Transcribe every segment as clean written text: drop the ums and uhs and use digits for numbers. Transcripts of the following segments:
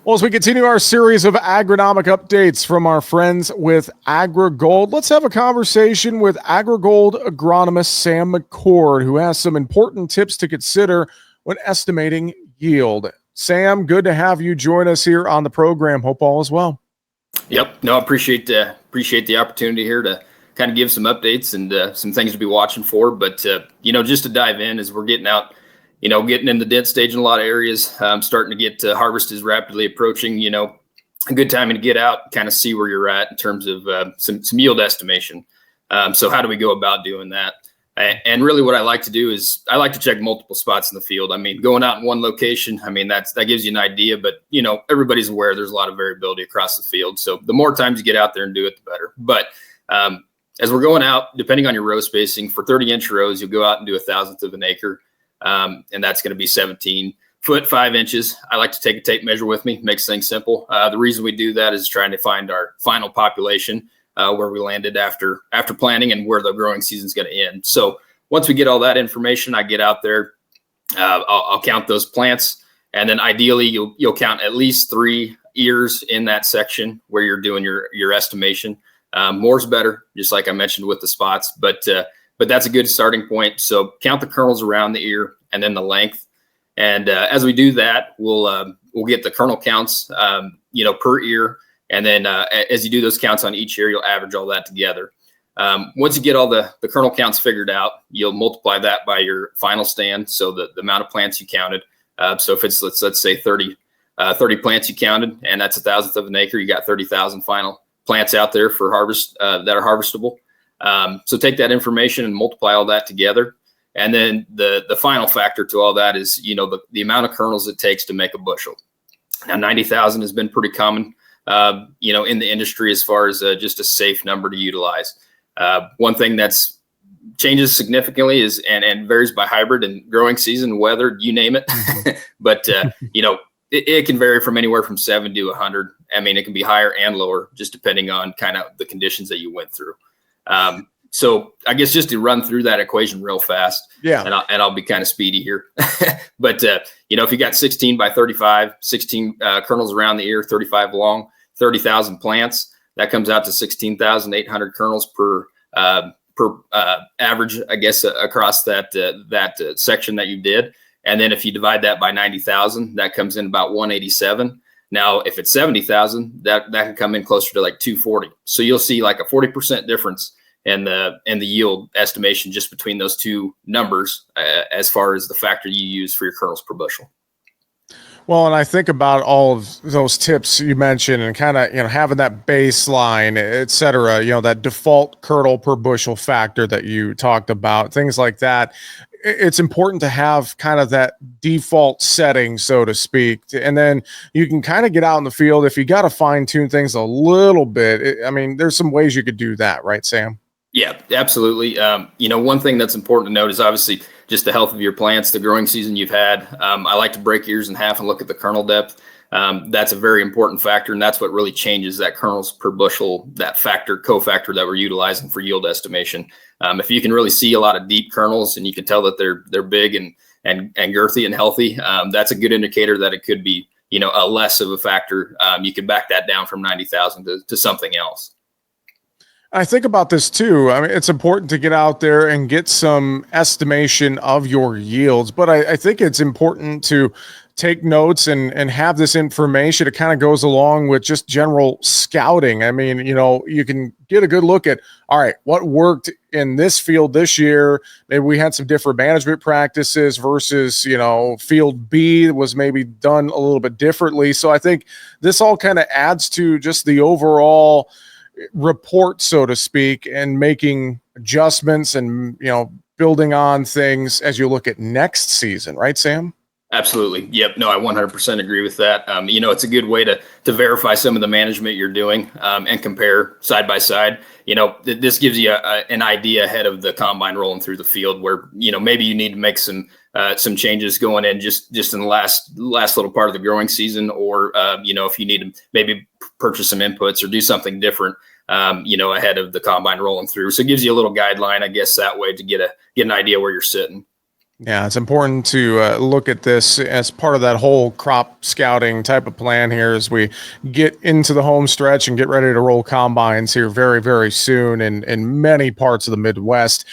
Well, as we continue our series of agronomic updates from our friends with AgriGold, let's have a conversation with AgriGold agronomist Sam McCord, who has some important tips to consider when estimating yield. Sam, good to have you join us here on the program. Hope all is well. Yep. No, I appreciate the opportunity here to kind of give some updates and some things to be watching for. But, just to dive in as we're getting out, getting in the dead stage in a lot of areas, starting to get harvest is rapidly approaching, a good time to get out, kind of see where you're at in terms of some yield estimation. So how do we go about doing that? And really what I like to do is I like to check multiple spots in the field. I mean, going out in one location, that gives you an idea, but everybody's aware there's a lot of variability across the field. So the more times you get out there and do it, the better. But as we're going out, depending on your row spacing, for 30-inch rows, you'll go out and do 1/1000th of an acre. And that's going to be 17 foot, 5 inches. I like to take a tape measure with me, makes things simple. The reason we do that is trying to find our final population, where we landed after planting and where the growing season is going to end. So once we get all that information, I get out there, I'll count those plants, and then ideally you'll count at least 3 ears in that section where you're doing your estimation. More's better, just like I mentioned with the spots, but that's a good starting point. So count the kernels around the ear and then the length. And as we do that, we'll get the kernel counts, per ear. And then as you do those counts on each ear, you'll average all that together. Once you get all the kernel counts figured out, you'll multiply that by your final stand. So the amount of plants you counted. So if it's, let's say 30 plants you counted, and that's 1/1000th of an acre, you got 30,000 final plants out there for harvest that are harvestable. So take that information and multiply all that together. And then the final factor to all that is, the amount of kernels it takes to make a bushel. Now, 90,000 has been pretty common, in the industry as far as just a safe number to utilize. One thing that's changes significantly is, and varies by hybrid and growing season, weather, you name it. But, it can vary from anywhere from 70 to 100. It can be higher and lower, just depending on kind of the conditions that you went through. So I guess just to run through that equation real fast, and I'll be kind of speedy here. But, if you got 16 by 35, 16 kernels around the ear, 35 long, 30,000 plants, that comes out to 16,800 kernels per average, I guess, across that section that you did. And then if you divide that by 90,000, that comes in about 187. Now, if it's 70,000, that can come in closer to like 240. So you'll see like a 40% difference in the yield estimation just between those two numbers, as far as the factor you use for your kernels per bushel. Well, and I think about all of those tips you mentioned and kind of, having that baseline, et cetera, that default kernel per bushel factor that you talked about, things like that. It's important to have kind of that default setting, so to speak. And then you can kind of get out in the field. If you got to fine tune things a little bit, there's some ways you could do that, right, Sam? Yeah, absolutely. One thing that's important to note is obviously just the health of your plants, the growing season you've had. I like to break ears in half and look at the kernel depth. That's a very important factor, and that's what really changes that kernels per bushel, that cofactor that we're utilizing for yield estimation. If you can really see a lot of deep kernels and you can tell that they're big and girthy and healthy, that's a good indicator that it could be, a less of a factor. You can back that down from 90,000 to something else. I think about this too. It's important to get out there and get some estimation of your yields, but I think it's important to take notes and have this information. It kind of goes along with just general scouting. You can get a good look at, all right, what worked in this field this year. Maybe we had some different management practices versus, field B was maybe done a little bit differently. So I think this all kind of adds to just the overall report, so to speak, and making adjustments and, building on things as you look at next season. Right, Sam? Absolutely. Yep. No, I 100% agree with that. It's a good way to verify some of the management you're doing, and compare side by side. This gives you an idea ahead of the combine rolling through the field where, maybe you need to make some changes going in just in the last little part of the growing season, or, if you need to maybe purchase some inputs or do something different, ahead of the combine rolling through. So it gives you a little guideline, I guess, that way to get an idea where you're sitting. Yeah, it's important to look at this as part of that whole crop scouting type of plan here as we get into the home stretch and get ready to roll combines here very, very soon in many parts of the Midwest.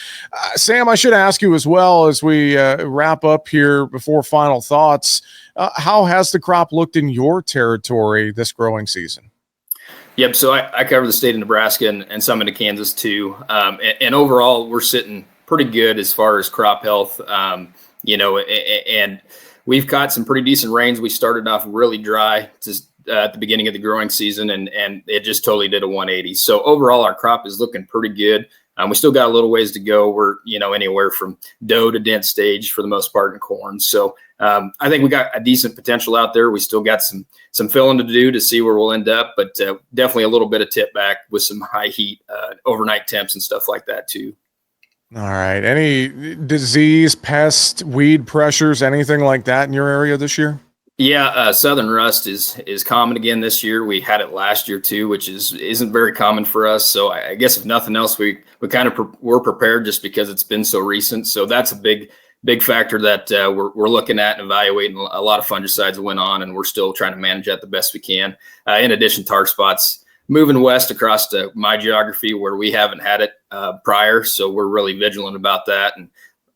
Sam, I should ask you as well as we wrap up here before final thoughts. How has the crop looked in your territory this growing season? Yep. So I cover the state of Nebraska and some into Kansas too. And overall, we're sitting pretty good as far as crop health. And we've caught some pretty decent rains. We started off really dry just at the beginning of the growing season, and it just totally did a 180. So overall, our crop is looking pretty good. We still got a little ways to go. We're, anywhere from dough to dent stage for the most part in corn. So I think we got a decent potential out there. We still got some filling to do to see where we'll end up, but definitely a little bit of tip back with some high heat, overnight temps and stuff like that too. All right. Any disease, pest, weed pressures, anything like that in your area this year? Yeah, southern rust is common again this year. We had it last year too, which isn't very common for us. So I guess if nothing else, we kind of we're prepared just because it's been so recent. So that's a big factor that we're looking at and evaluating. A lot of fungicides went on, and we're still trying to manage that the best we can. In addition, tar spots moving west across to my geography where we haven't had it prior, so we're really vigilant about that. And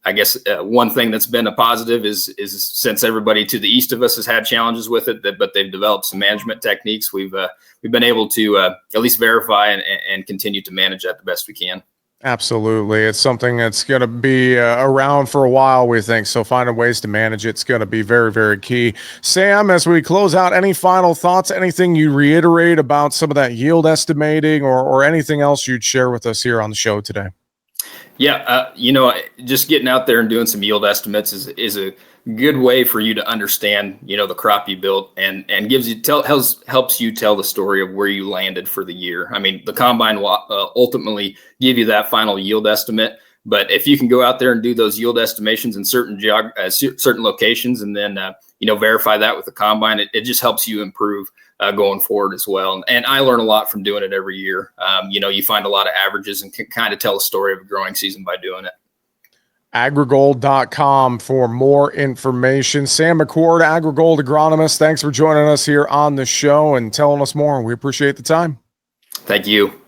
I guess one thing that's been a positive is since everybody to the east of us has had challenges with it, but they've developed some management techniques. We've been able to at least verify and continue to manage that the best we can. Absolutely. It's something that's going to be around for a while, we think. So finding ways to manage it's going to be very, very key. Sam, as we close out, any final thoughts, anything you reiterate about some of that yield estimating or anything else you'd share with us here on the show today? Yeah, just getting out there and doing some yield estimates is a good way for you to understand, the crop you built and helps you tell the story of where you landed for the year. I mean, the combine will ultimately give you that final yield estimate, but if you can go out there and do those yield estimations in certain certain locations and then verify that with the combine, it just helps you improve going forward as well. And I learn a lot from doing it every year. You find a lot of averages and can kind of tell a story of a growing season by doing it. Agrigold.com for more information. Sam McCord, AgriGold agronomist, thanks for joining us here on the show and telling us more. We appreciate the time. Thank you.